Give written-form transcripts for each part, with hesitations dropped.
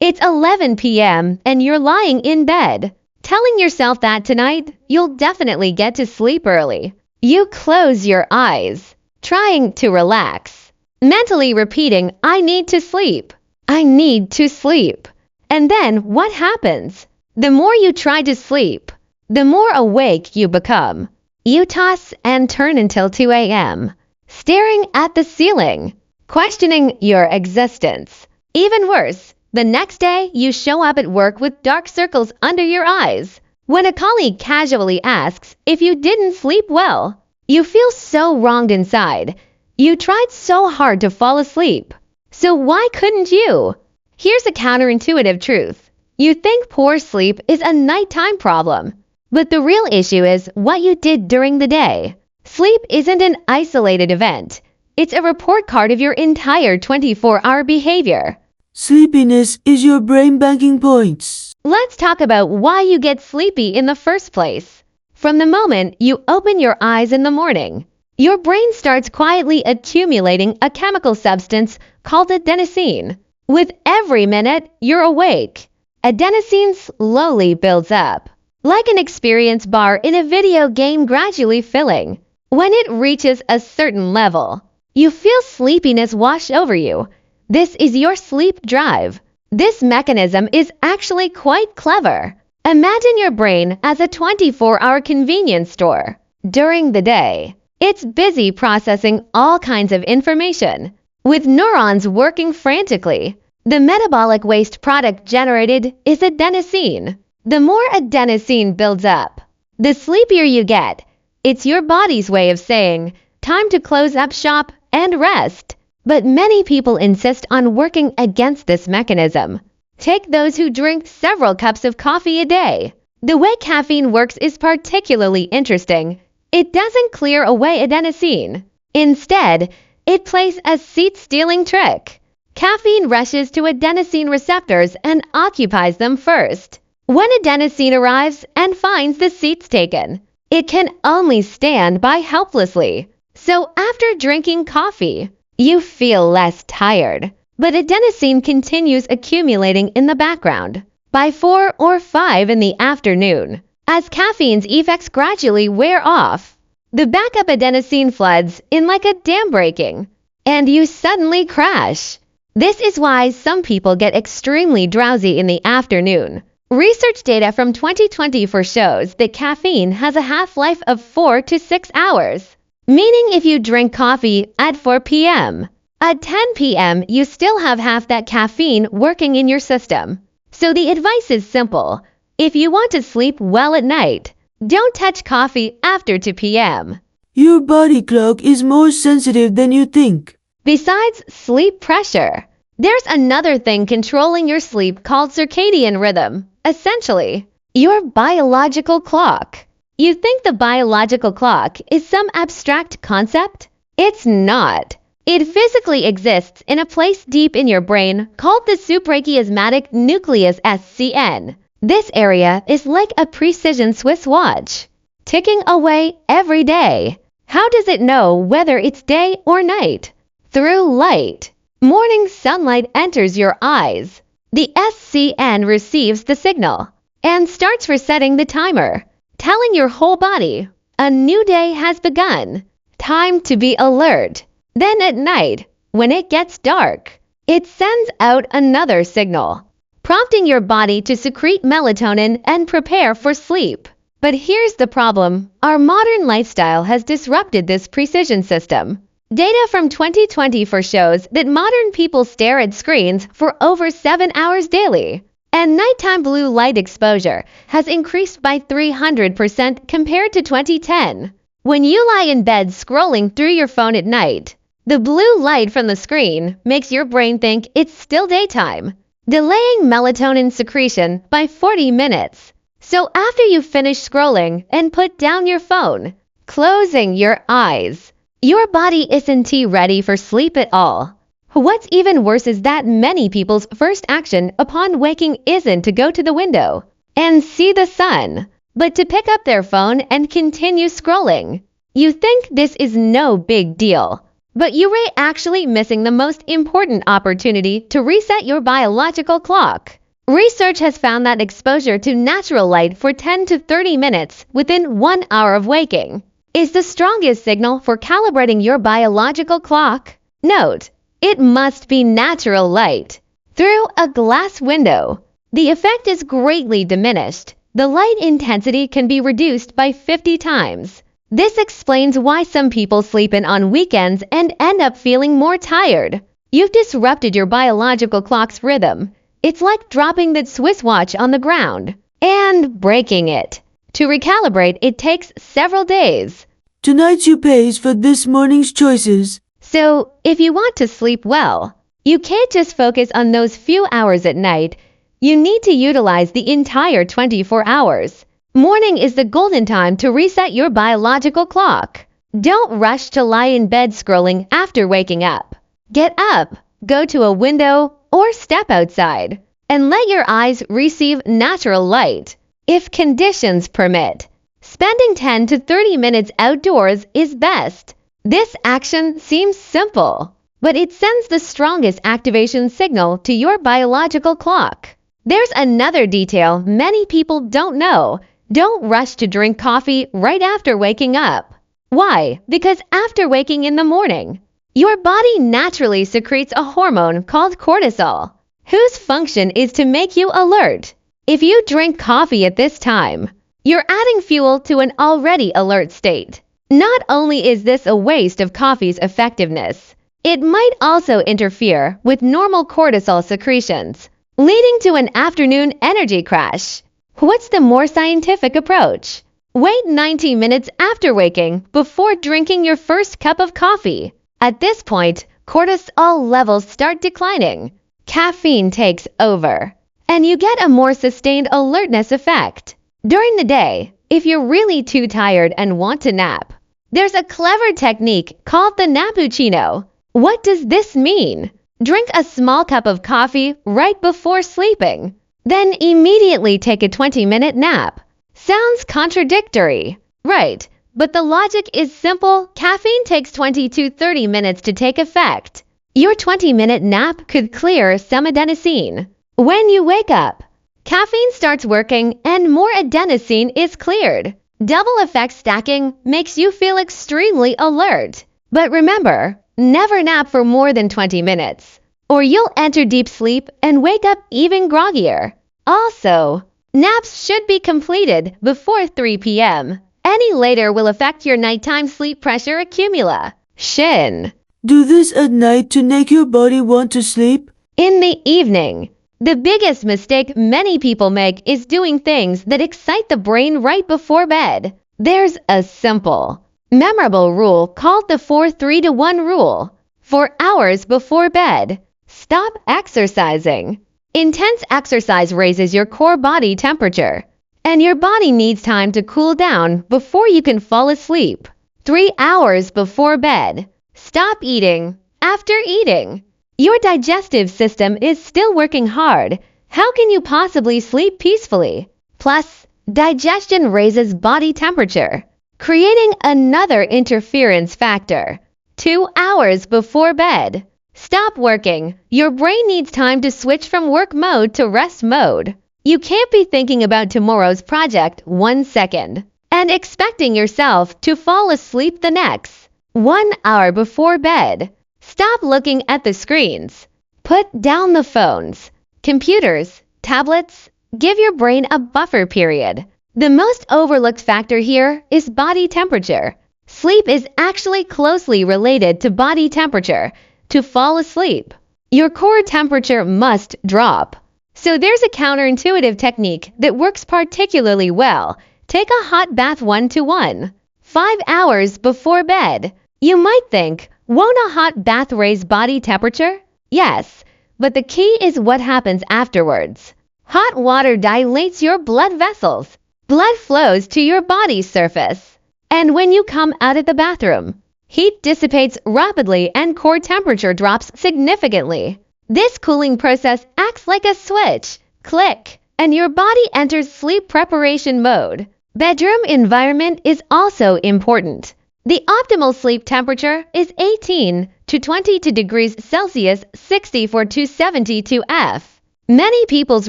It's 11 p.m. and you're lying in bed, telling yourself that tonight you'll definitely get to sleep early. You close your eyes, trying to relax, mentally repeating, I need to sleep. I need to sleep. And then what happens? The more you try to sleep, the more awake you become. You toss and turn until 2 a.m., staring at the ceiling, questioning your existence. Even worse, the next day you show up at work with dark circles under your eyes. When a colleague casually asks if you didn't sleep well, you feel so wronged inside. You tried so hard to fall asleep. So why couldn't you? Here's a counterintuitive truth. You think poor sleep is a nighttime problem, but the real issue is what you did during the day. Sleep isn't an isolated event. It's a report card of your entire 24-hour behavior. Sleepiness is your brain banking points. Let's talk about why you get sleepy in the first place. From the moment you open your eyes in the morning, your brain starts quietly accumulating a chemical substance called adenosine. With every minute you're awake, adenosine slowly builds up, like an experience bar in a video game gradually filling. When it reaches a certain level, you feel sleepiness wash over you. This is your sleep drive. This mechanism is actually quite clever. Imagine your brain as a 24-hour convenience store. During the day, it's busy processing all kinds of information, with neurons working frantically. The metabolic waste product generated is adenosine. The more adenosine builds up, the sleepier you get. It's your body's way of saying, time to close up shop and rest. But many people insist on working against this mechanism. Take those who drink several cups of coffee a day. The way caffeine works is particularly interesting. It doesn't clear away adenosine. Instead, it plays a seat-stealing trick. Caffeine rushes to adenosine receptors and occupies them first. When adenosine arrives and finds the seats taken, it can only stand by helplessly. So after drinking coffee, you feel less tired, but adenosine continues accumulating in the background. By 4 or 5 in the afternoon, as caffeine's effects gradually wear off, the backup adenosine floods in like a dam breaking, and you suddenly crash. This is why some people get extremely drowsy in the afternoon. Research data from 2024 shows that caffeine has a half-life of 4 to 6 hours, meaning if you drink coffee at 4 p.m., at 10 p.m. you still have half that caffeine working in your system. So the advice is simple. If you want to sleep well at night, don't touch coffee after 2 p.m. Your body clock is more sensitive than you think. Besides sleep pressure, there's another thing controlling your sleep called circadian rhythm. Essentially, your biological clock. You think the biological clock is some abstract concept? It's not. It physically exists in a place deep in your brain called the suprachiasmatic nucleus (SCN). This area is like a precision Swiss watch, ticking away every day. How does it know whether it's day or night? Through light. Morning sunlight enters your eyes. The SCN receives the signal and starts resetting the timer, telling your whole body, a new day has begun. Time to be alert. Then at night, when it gets dark, it sends out another signal, prompting your body to secrete melatonin and prepare for sleep. But here's the problem. Our modern lifestyle has disrupted this precision system. Data from 2024 shows that modern people stare at screens for over 7 hours daily, and nighttime blue light exposure has increased by 300% compared to 2010. When you lie in bed scrolling through your phone at night, the blue light from the screen makes your brain think it's still daytime, delaying melatonin secretion by 40 minutes. So after you finish scrolling and put down your phone, closing your eyes, your body isn't ready for sleep at all. What's even worse is that many people's first action upon waking isn't to go to the window and see the sun, but to pick up their phone and continue scrolling. You think this is no big deal, But you are actually missing the most important opportunity to reset your biological clock. Research has found that exposure to natural light for 10 to 30 minutes within 1 hour of waking is the strongest signal for calibrating your biological clock. Note, it must be natural light. Through a glass window, the effect is greatly diminished. The light intensity can be reduced by 50 times. This explains why some people sleep in on weekends and end up feeling more tired. You've disrupted your biological clock's rhythm. It's like dropping the Swiss watch on the ground and breaking it. To recalibrate, it takes several days. Tonight you pays for this morning's choices. So, if you want to sleep well, you can't just focus on those few hours at night. You need to utilize the entire 24 hours. Morning is the golden time to reset your biological clock. Don't rush to lie in bed scrolling after waking up. Get up, go to a window, or step outside, and let your eyes receive natural light. If conditions permit, spending 10 to 30 minutes outdoors is best. This action seems simple, but it sends the strongest activation signal to your biological clock. There's another detail many people don't know. Don't rush to drink coffee right after waking up. Why? Because after waking in the morning, your body naturally secretes a hormone called cortisol, whose function is to make you alert. If you drink coffee at this time, you're adding fuel to an already alert state. Not only is this a waste of coffee's effectiveness, it might also interfere with normal cortisol secretions, leading to an afternoon energy crash. What's the more scientific approach? Wait 90 minutes after waking before drinking your first cup of coffee. At this point, cortisol levels start declining. Caffeine takes over, and you get a more sustained alertness effect. During the day, if you're really too tired and want to nap, there's a clever technique called the nappuccino. What does this mean? Drink a small cup of coffee right before sleeping, then immediately take a 20-minute nap. Sounds contradictory, right? But the logic is simple. Caffeine takes 20 to 30 minutes to take effect. Your 20-minute nap could clear some adenosine. When you wake up, caffeine starts working and more adenosine is cleared. Double effect stacking makes you feel extremely alert. But remember, never nap for more than 20 minutes, or you'll enter deep sleep and wake up even groggier. Also, naps should be completed before 3 p.m. Any later will affect your nighttime sleep pressure accumulation. Do this at night to make your body want to sleep? In the evening. The biggest mistake many people make is doing things that excite the brain right before bed. There's a simple, memorable rule called the 4-3-1 rule. 4 hours before bed, stop exercising. Intense exercise raises your core body temperature, and your body needs time to cool down before you can fall asleep. 3 hours before bed, stop eating. After eating, your digestive system is still working hard. How can you possibly sleep peacefully? Plus, digestion raises body temperature, creating another interference factor. 2 hours before bed, stop working. Your brain needs time to switch from work mode to rest mode. You can't be thinking about tomorrow's project 1 second and expecting yourself to fall asleep the next. 1 hour before bed, stop looking at the screens. Put down the phones, computers, tablets. Give your brain a buffer period. The most overlooked factor here is body temperature. Sleep is actually closely related to body temperature. To fall asleep, your core temperature must drop. So there's a counterintuitive technique that works particularly well. Take a hot bath 1-to-1, 5 hours before bed. You might think, won't a hot bath raise body temperature? Yes, but the key is what happens afterwards. Hot water dilates your blood vessels. Blood flows to your body's surface. And when you come out of the bathroom, heat dissipates rapidly and core temperature drops significantly. This cooling process acts like a switch. Click, and your body enters sleep preparation mode. Bedroom environment is also important. The optimal sleep temperature is 18 to 22 degrees Celsius, 64 to 72 F. Many people's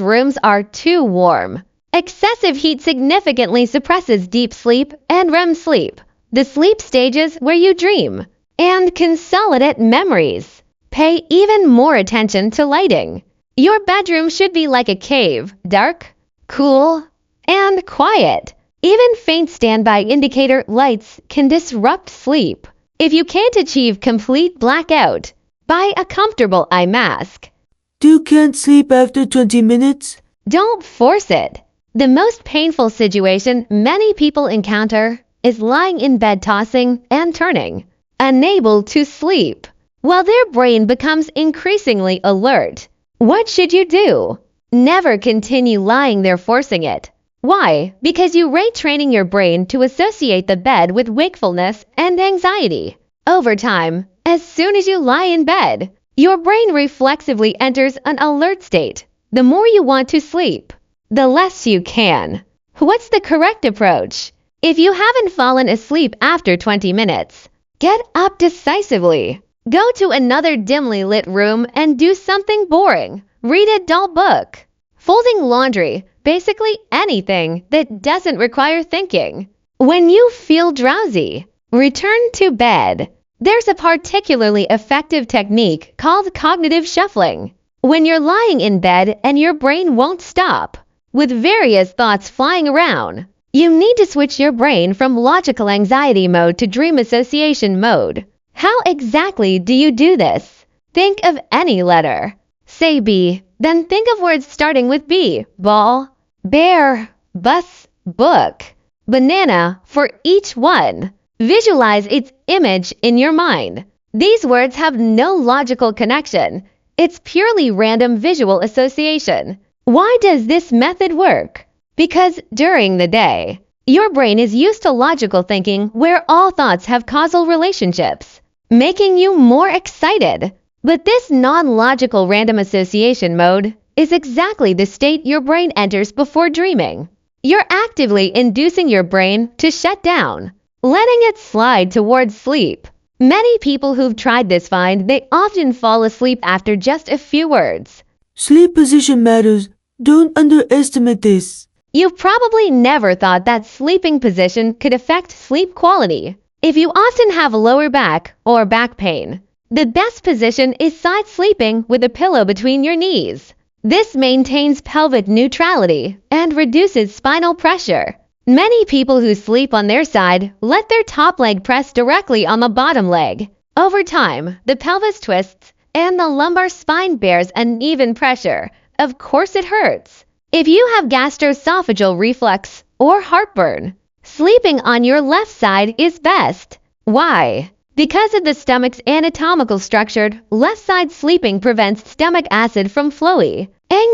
rooms are too warm. Excessive heat significantly suppresses deep sleep and REM sleep, the sleep stages where you dream and consolidate memories. Pay even more attention to lighting. Your bedroom should be like a cave, dark, cool, and quiet. Even faint standby indicator lights can disrupt sleep. If you can't achieve complete blackout, buy a comfortable eye mask. You can't sleep after 20 minutes? Don't force it. The most painful situation many people encounter is lying in bed tossing and turning, unable to sleep, while their brain becomes increasingly alert. What should you do? Never continue lying there forcing it. Why? Because you retraining your brain to associate the bed with wakefulness and anxiety. Over time, as soon as you lie in bed, your brain reflexively enters an alert state. The more you want to sleep, the less you can. What's the correct approach? If you haven't fallen asleep after 20 minutes, get up decisively. Go to another dimly lit room and do something boring. Read a dull book. Folding laundry, basically anything that doesn't require thinking. When you feel drowsy, return to bed. There's a particularly effective technique called cognitive shuffling. When you're lying in bed and your brain won't stop, with various thoughts flying around, you need to switch your brain from logical anxiety mode to dream association mode. How exactly do you do this? Think of any letter. Say B, then think of words starting with B. Ball, bear, bus, book, banana for each one. Visualize its image in your mind. These words have no logical connection. It's purely random visual association. Why does this method work? Because during the day, your brain is used to logical thinking where all thoughts have causal relationships, making you more excited. But this non-logical random association mode is exactly the state your brain enters before dreaming. You're actively inducing your brain to shut down, letting it slide towards sleep. Many people who've tried this find they often fall asleep after just a few words. Sleep position matters. Don't underestimate this. You've probably never thought that sleeping position could affect sleep quality. If you often have lower back or back pain, the best position is side sleeping with a pillow between your knees. This maintains pelvic neutrality and reduces spinal pressure. Many people who sleep on their side let their top leg press directly on the bottom leg. Over time, the pelvis twists and the lumbar spine bears uneven pressure. Of course it hurts. If you have gastroesophageal reflux or heartburn, sleeping on your left side is best. Why? Because of the stomach's anatomical structure, left side sleeping prevents stomach acid from flowing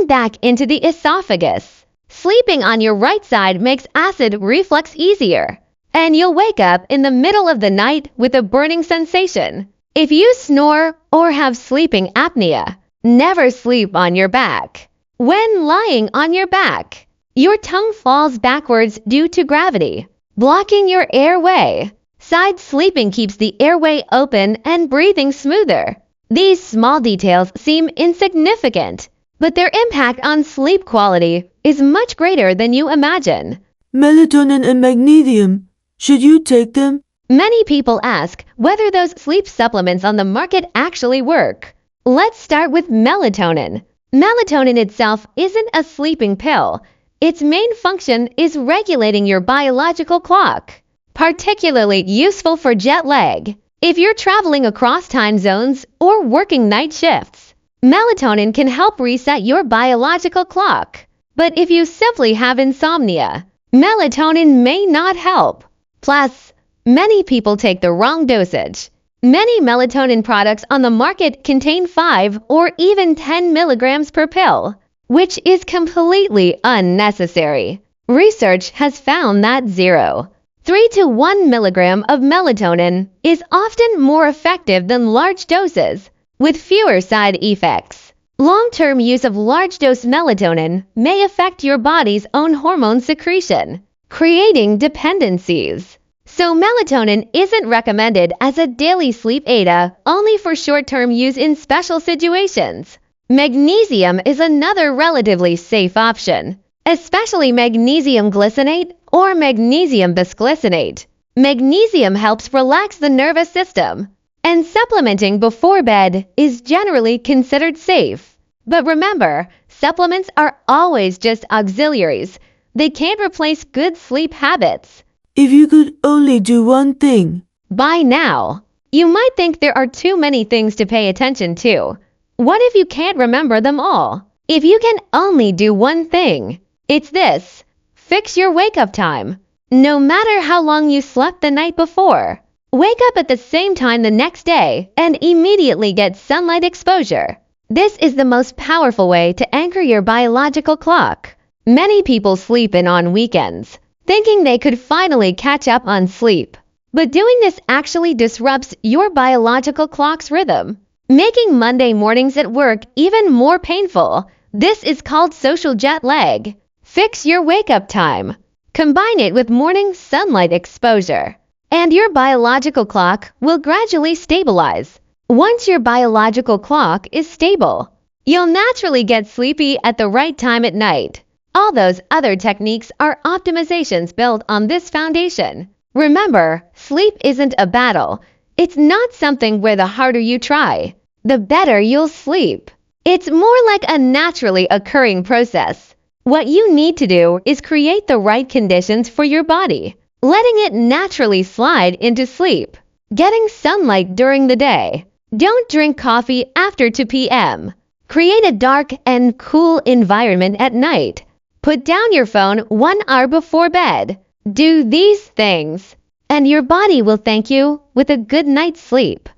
back into the esophagus. Sleeping on your right side makes acid reflux easier, and you'll wake up in the middle of the night with a burning sensation. If you snore or have sleeping apnea, never sleep on your back. When lying on your back, your tongue falls backwards due to gravity, blocking your airway. Side sleeping keeps the airway open and breathing smoother. These small details seem insignificant, but their impact on sleep quality is much greater than you imagine. Melatonin and magnesium. Should you take them? Many people ask whether those sleep supplements on the market actually work. Let's start with melatonin. Melatonin itself isn't a sleeping pill. Its main function is regulating your biological clock, particularly useful for jet lag. If you're traveling across time zones or working night shifts, melatonin can help reset your biological clock. But if you simply have insomnia, melatonin may not help. Plus, many people take the wrong dosage. Many melatonin products on the market contain 5 or even 10 milligrams per pill, which is completely unnecessary. Research has found that 0.3 to 1 milligram of melatonin is often more effective than large doses, with fewer side effects. Long-term use of large-dose melatonin may affect your body's own hormone secretion, creating dependencies. So melatonin isn't recommended as a daily sleep aid, only for short-term use in special situations. Magnesium is another relatively safe option, especially magnesium glycinate or magnesium bisglycinate. Magnesium helps relax the nervous system, and supplementing before bed is generally considered safe. But remember, supplements are always just auxiliaries. They can't replace good sleep habits. If you could only do one thing. By now, you might think there are too many things to pay attention to. What if you can't remember them all? If you can only do one thing, it's this: fix your wake-up time. No matter how long you slept the night before, wake up at the same time the next day and immediately get sunlight exposure. This is the most powerful way to anchor your biological clock. Many people sleep in on weekends, thinking they could finally catch up on sleep. But doing this actually disrupts your biological clock's rhythm, making Monday mornings at work even more painful. This is called social jet lag. Fix your wake-up time. Combine it with morning sunlight exposure, and your biological clock will gradually stabilize. Once your biological clock is stable, you'll naturally get sleepy at the right time at night. All those other techniques are optimizations built on this foundation. Remember, sleep isn't a battle. It's not something where the harder you try, the better you'll sleep. It's more like a naturally occurring process. What you need to do is create the right conditions for your body, letting it naturally slide into sleep. Getting sunlight during the day. Don't drink coffee after 2 p.m. Create a dark and cool environment at night. Put down your phone 1 hour before bed. Do these things, and your body will thank you with a good night's sleep.